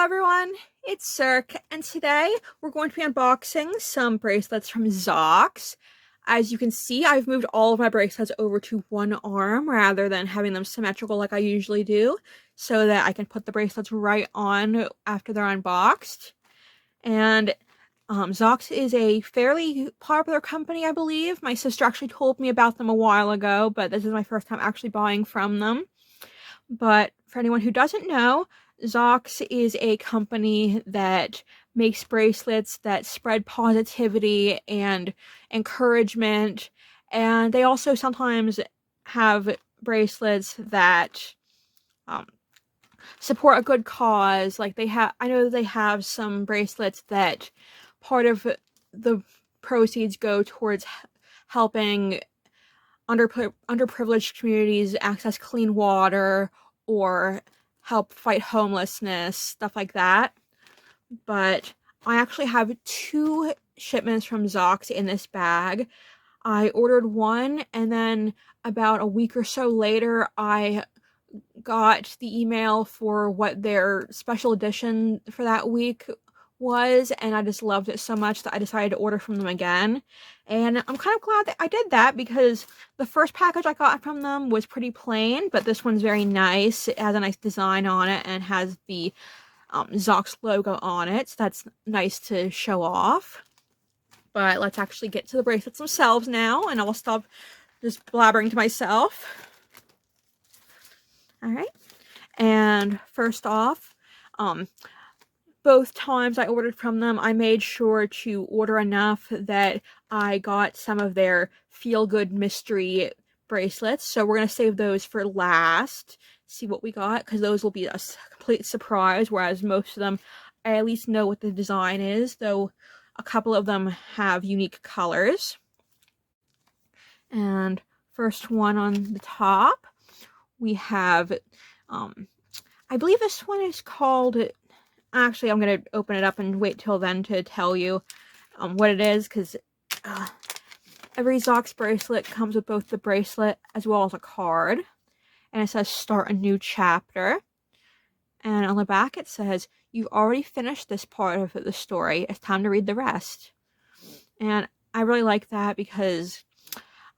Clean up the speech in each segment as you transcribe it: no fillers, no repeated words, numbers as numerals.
everyone, it's Cirque, and today we're going to be unboxing some bracelets from ZOX. As you can see, I've moved all of my bracelets over to one arm rather than having them symmetrical like I usually do, so that I can put the bracelets right on after they're unboxed. And ZOX is a fairly popular company, I believe. My sister actually told me about them a while ago, but this is my first time actually buying from them. But for anyone who doesn't know, ZOX is a company that makes bracelets that spread positivity and encouragement, and they also sometimes have bracelets that um, support a good cause. Like I know they have some bracelets that part of the proceeds go towards helping underprivileged communities access clean water or help fight homelessness, stuff like that. But I actually have two shipments from ZOX in this bag. I ordered one, and then about a week or so later, I got the email for what their special edition for that week was, and I just loved it so much that I decided to order from them again. And I'm kind of glad that I did that, because the first package I got from them was pretty plain, but this one's very nice. It has a nice design on it and has the ZOX logo on it, so that's nice to show off. But let's actually get to the bracelets themselves now, and I'll stop just blabbering to myself. Alright, and first off, both times I ordered from them, I made sure to order enough that I got some of their feel-good mystery bracelets. So we're going to save those for last, see what we got, because those will be a complete surprise, whereas most of them, I at least know what the design is, though a couple of them have unique colors. And first one on the top, we have, I believe this one is called... Actually, I'm going to open it up and wait till then to tell you what it is, because every ZOX bracelet comes with both the bracelet as well as a card. And it says, "Start a new chapter." And on the back it says, "You've already finished this part of the story. It's time to read the rest." And I really like that because,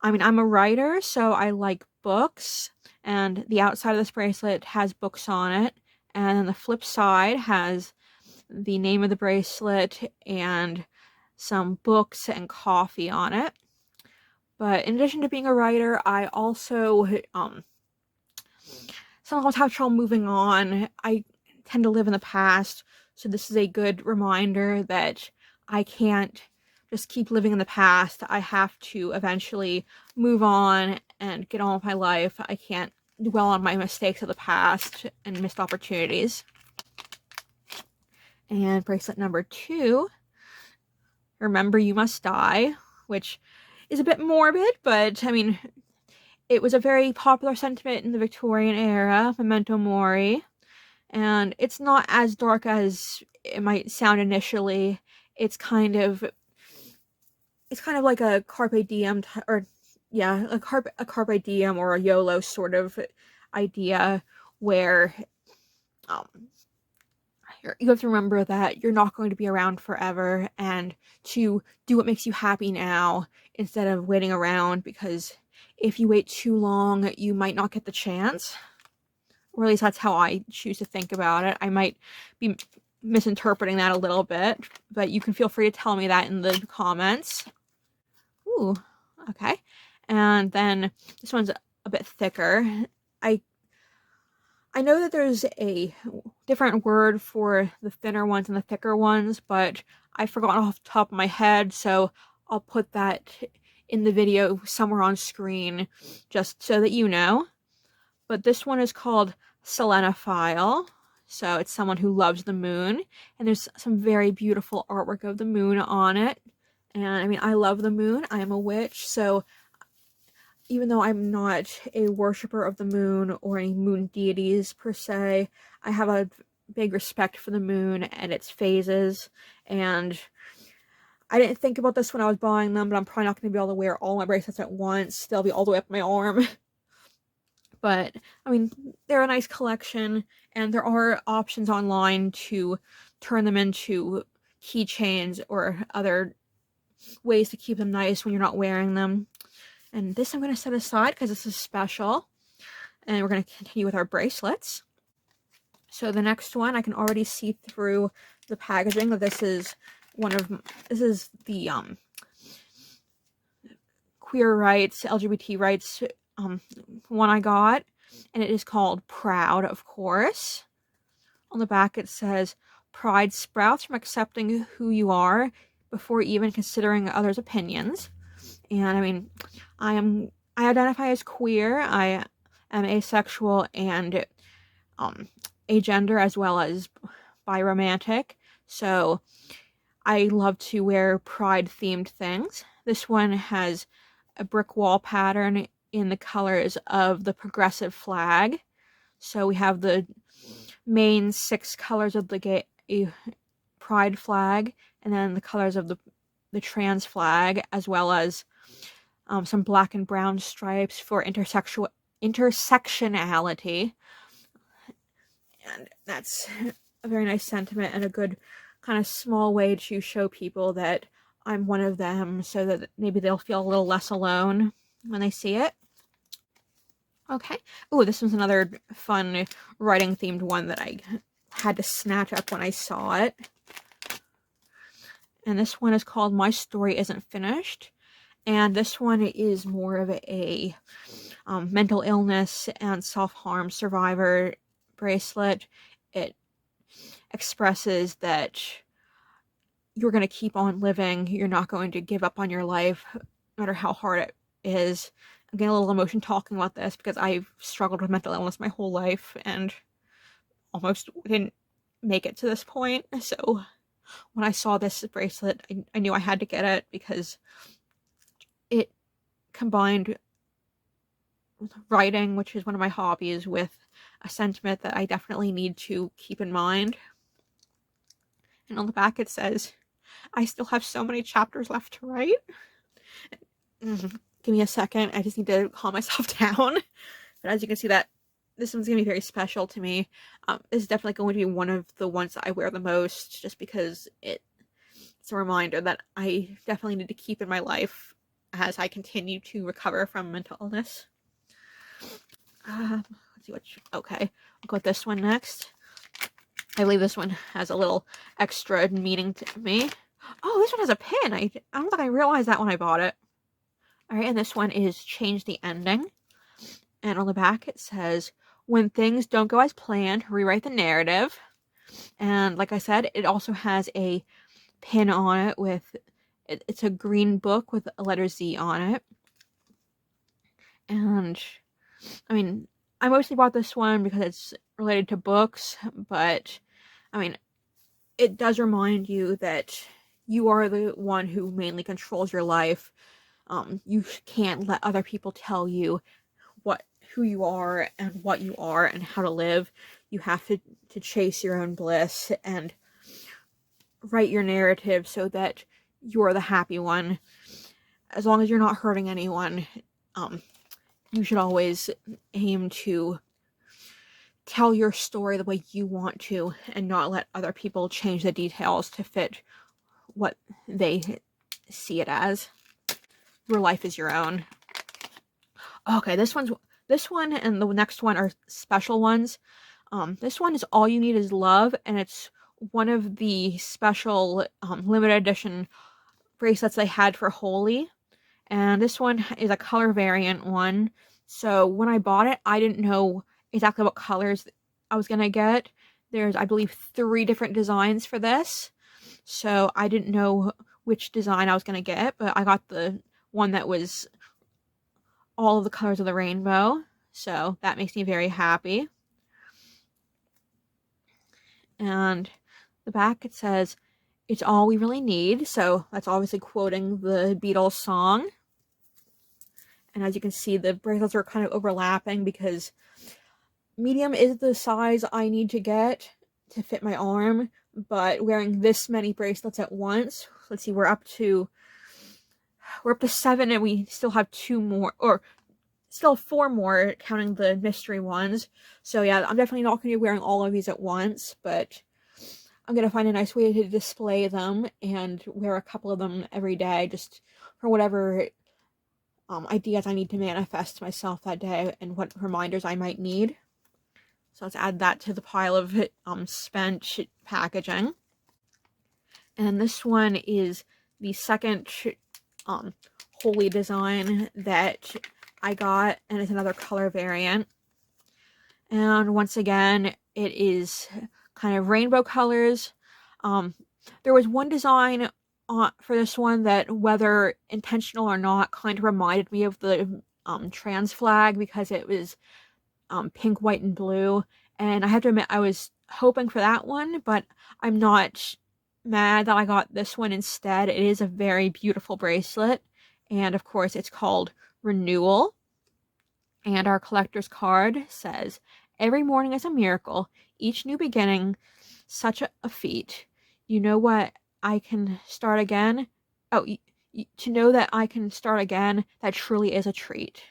I mean, I'm a writer, so I like books. And the outside of this bracelet has books on it. And then the flip side has the name of the bracelet and some books and coffee on it. But in addition to being a writer, I also sometimes have trouble moving on. I tend to live in the past, so this is a good reminder that I can't just keep living in the past. I have to eventually move on and get on with my life. I can't dwell on my mistakes of the past and missed opportunities. And bracelet number 2, "Remember You Must Die," which is a bit morbid, but I mean, it was a very popular sentiment in the Victorian era, memento mori, and it's not as dark as it might sound initially. It's kind of like a carpe diem, or yeah, a carpe diem or a YOLO sort of idea, where you have to remember that you're not going to be around forever, and to do what makes you happy now instead of waiting around, because if you wait too long, you might not get the chance. Or at least that's how I choose to think about it. I might be misinterpreting that a little bit, but you can feel free to tell me that in the comments. Ooh, okay. And then this one's a bit thicker. I know that there's a different word for the thinner ones and the thicker ones, but I forgot off the top of my head, so I'll put that in the video somewhere on screen just so that you know. But this one is called Selenophile, so it's someone who loves the moon, and there's some very beautiful artwork of the moon on it. And I mean, I love the moon. I am a witch, so even though I'm not a worshiper of the moon or any moon deities per se, I have a big respect for the moon and its phases. And I didn't think about this when I was buying them, but I'm probably not going to be able to wear all my bracelets at once. They'll be all the way up my arm. But, I mean, they're a nice collection, and there are options online to turn them into keychains or other ways to keep them nice when you're not wearing them. And this I'm going to set aside because this is special. And we're going to continue with our bracelets. So the next one, I can already see through the packaging that this is the queer rights, LGBT rights one I got, and it is called Proud, of course. On the back it says, pride sprouts from accepting who you are before even considering others' opinions. And I mean, I identify as queer, I am asexual and agender as well as biromantic, so I love to wear pride themed things. This one has a brick wall pattern in the colors of the progressive flag. So we have the main 6 colors of the gay pride flag, and then the colors of the trans flag, as well as some black and brown stripes for intersectionality. And that's a very nice sentiment and a good kind of small way to show people that I'm one of them, so that maybe they'll feel a little less alone when they see it. Okay. Oh, this one's another fun writing themed one that I had to snatch up when I saw it. And this one is called My Story Isn't Finished. And this one is more of a mental illness and self-harm survivor bracelet. It expresses that you're going to keep on living. You're not going to give up on your life, no matter how hard it is. I'm getting a little emotion talking about this because I've struggled with mental illness my whole life and almost didn't make it to this point. So when I saw this bracelet, I knew I had to get it because it combined writing, which is one of my hobbies, with a sentiment that I definitely need to keep in mind. And on the back it says, I still have so many chapters left to write. Give me a second. I just need to calm myself down. But as you can see, that this one's going to be very special to me. This is definitely going to be one of the ones that I wear the most, just because it's a reminder that I definitely need to keep in my life as I continue to recover from mental illness. Let's see okay, I'll go with this one next. I believe this one has a little extra meaning to me. Oh, this one has a pin. I don't think I realized that when I bought it. Alright, and this one is Change the Ending. And on the back it says, when things don't go as planned, rewrite the narrative. And like I said, it also has a pin on it with, it's a green book with a letter Z on it. And, I mean, I mostly bought this one because it's related to books, but, I mean, it does remind you that you are the one who mainly controls your life. You can't let other people tell you who you are and what you are and how to live. You have to chase your own bliss and write your narrative so that you're the happy one. As long as you're not hurting anyone, you should always aim to tell your story the way you want to and not let other people change the details to fit what they see it as. Your life is your own. Okay, this one and the next one are special ones. This one is All You Need Is Love, and it's one of the special limited edition bracelets they had for Holy. And this one is a color variant one. So when I bought it, I didn't know exactly what colors I was gonna get. There's, I believe, 3 different designs for this. So I didn't know which design I was gonna get, but I got the one that was all of the colors of the rainbow. So that makes me very happy. And the back it says, it's all we really need. So that's obviously quoting the Beatles song. And as you can see, the bracelets are kind of overlapping because medium is the size I need to get to fit my arm. But wearing this many bracelets at once, let's see, we're up to 7 and we still have 2 more, or still 4 more, counting the mystery ones. So yeah, I'm definitely not going to be wearing all of these at once, but I'm going to find a nice way to display them and wear a couple of them every day, just for whatever ideas I need to manifest myself that day and what reminders I might need. So let's add that to the pile of spent packaging. And this one is the second holy design that I got, and it's another color variant. And once again, it is kind of rainbow colors. There was one design for this one that, whether intentional or not, kind of reminded me of the trans flag, because it was pink, white, and blue. And I have to admit, I was hoping for that one, but I'm not mad that I got this one instead. It is a very beautiful bracelet, and of course it's called Renewal. And our collector's card says, "Every morning is a miracle, each new beginning such a feat. You know what, I can start again. Oh, to know that I can start again, that truly is a treat."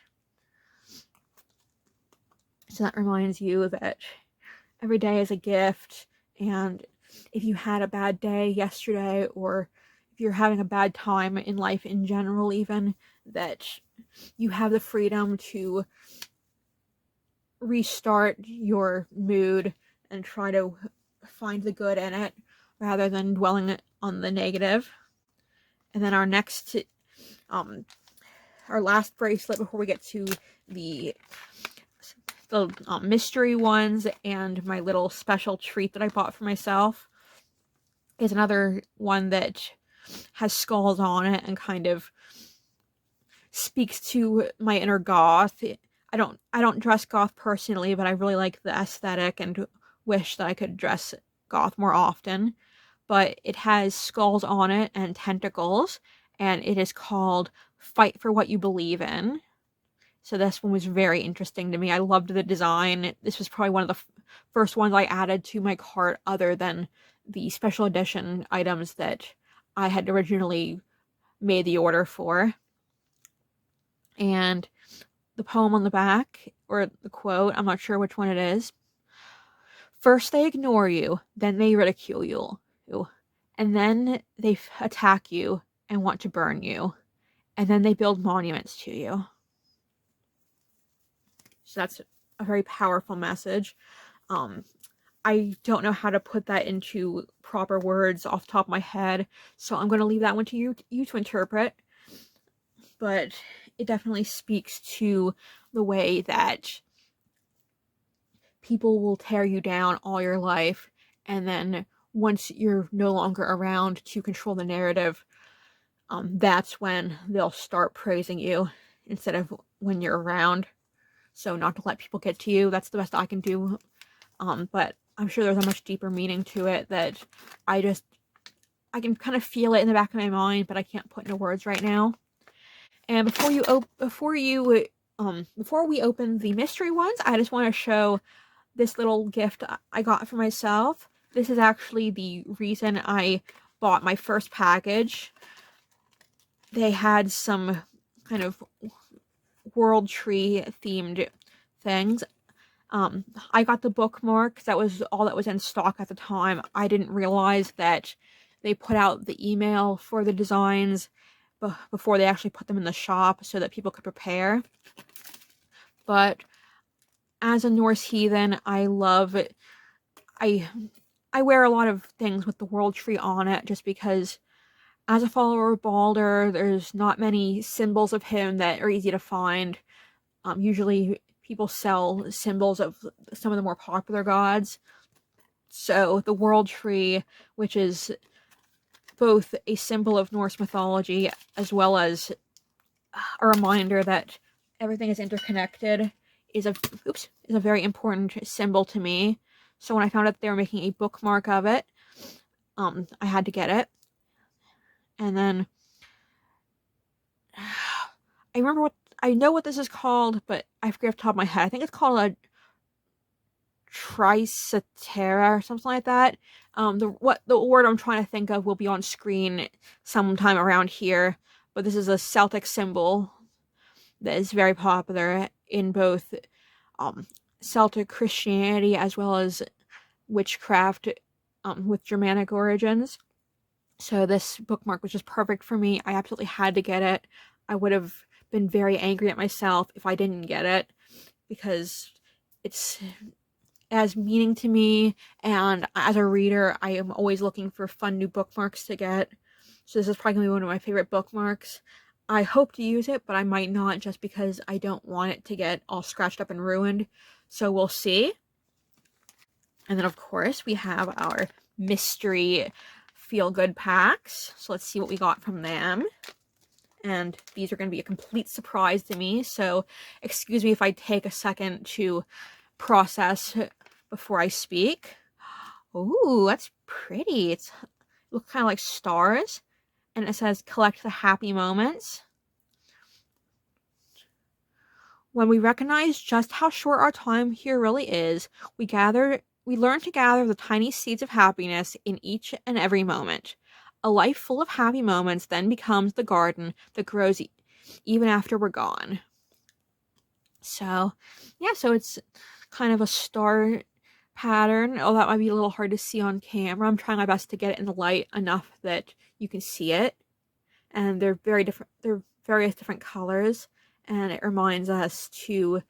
So that reminds you that every day is a gift, and if you had a bad day yesterday, or if you're having a bad time in life in general even, that you have the freedom to restart your mood and try to find the good in it rather than dwelling on the negative. And then our next, our last bracelet before we get to the mystery ones and my little special treat that I bought for myself, is another one that has skulls on it and kind of speaks to my inner goth. I don't dress goth personally, but I really like the aesthetic and wish that I could dress goth more often. But it has skulls on it and tentacles, and it is called Fight for What You Believe In. So this one was very interesting to me. I loved the design. This was probably one of the first ones I added to my cart, other than the special edition items that I had originally made the order for. And the poem on the back, or the quote, I'm not sure which one it is. "First they ignore you, then they ridicule you, and then they attack you and want to burn you, and then they build monuments to you." So that's a very powerful message. I don't know how to put that into proper words off the top of my head, so I'm going to leave that one to you to interpret. But it definitely speaks to the way that people will tear you down all your life, and then once you're no longer around to control the narrative, that's when they'll start praising you instead of when you're around. So not to let people get to you. That's the best I can do. But I'm sure there's a much deeper meaning to it that I can kind of feel it in the back of my mind, but I can't put into words right now. And before we open the mystery ones, I just want to show this little gift I got for myself. This is actually the reason I bought my first package. They had some kind of world tree themed things. I got the bookmark. That was all that was in stock at the time. I didn't realize that they put out the email for the designs before they actually put them in the shop so that people could prepare. But as a Norse heathen, I love it. I wear a lot of things with the world tree on it just because as a follower of Balder, there's not many symbols of him that are easy to find. Usually people sell symbols of some of the more popular gods. So the world tree, which is both a symbol of Norse mythology as well as a reminder that everything is interconnected, is a very important symbol to me. So when I found out they were making a bookmark of it, I had to get it. And then I know what this is called, but I forget off the top of my head. I think it's called a Tricetera or something like that. The word I'm trying to think of will be on screen sometime around here, but this is a Celtic symbol that is very popular in both Celtic Christianity as well as witchcraft with Germanic origins. So this bookmark was just perfect for me. I absolutely had to get it. I would have been very angry at myself if I didn't get it, because it has meaning to me, and as a reader, I am always looking for fun new bookmarks to get. So this is probably going to be one of my favorite bookmarks. I hope to use it, but I might not, just because I don't want it to get all scratched up and ruined. So we'll see. And then, of course, we have our mystery feel-good packs. So let's see what we got from them. And these are going to be a complete surprise to me, so excuse me if I take a second to process before I speak. Ooh, that's pretty. It looks kind of like stars, and it says collect the happy moments. When we recognize just how short our time here really is, we learn to gather the tiny seeds of happiness in each and every moment. A life full of happy moments then becomes the garden that grows even after we're gone. So, yeah, so it's kind of a star pattern. Oh, that might be a little hard to see on camera. I'm trying my best to get it in the light enough that you can see it. And they're very different. They're various different colors. And it reminds us to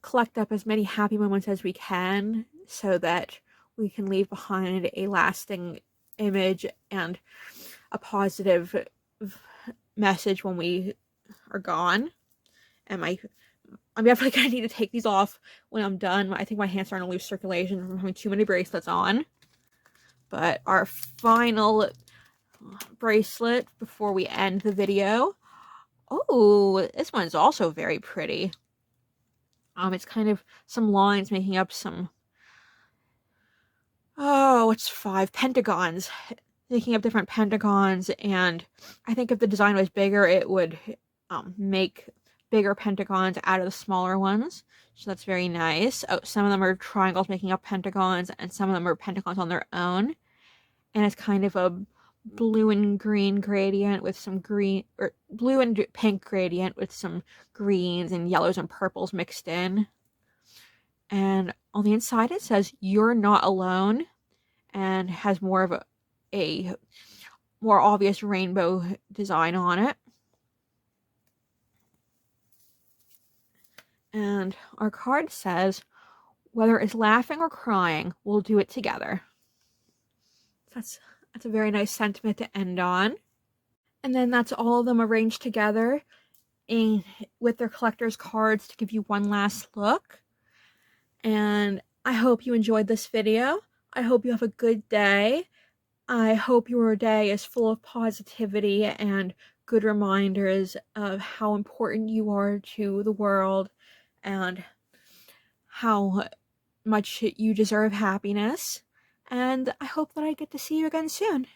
collect up as many happy moments as we can so that we can leave behind a lasting image and a positive message when we are gone. And I'm definitely going to need to take these off when I'm done. I think my hands are in a loose circulation from having too many bracelets on. But our final bracelet before we end the video. Oh, this one's also very pretty. It's kind of some lines making up some, it's 5 pentagons, making up different pentagons, and I think if the design was bigger, it would make bigger pentagons out of the smaller ones. So that's very nice. Oh, some of them are triangles making up pentagons, and some of them are pentagons on their own. And it's kind of a blue and green gradient with some green, or blue and pink gradient with some greens and yellows and purples mixed in. And on the inside it says "You're not alone," and has more of a more obvious rainbow design on it. And our card says, "Whether it's laughing or crying, we'll do it together." That's a very nice sentiment to end on. And then that's all of them arranged together with their collector's cards to give you one last look. And I hope you enjoyed this video. I hope you have a good day. I hope your day is full of positivity and good reminders of how important you are to the world and how much you deserve happiness. And I hope that I get to see you again soon.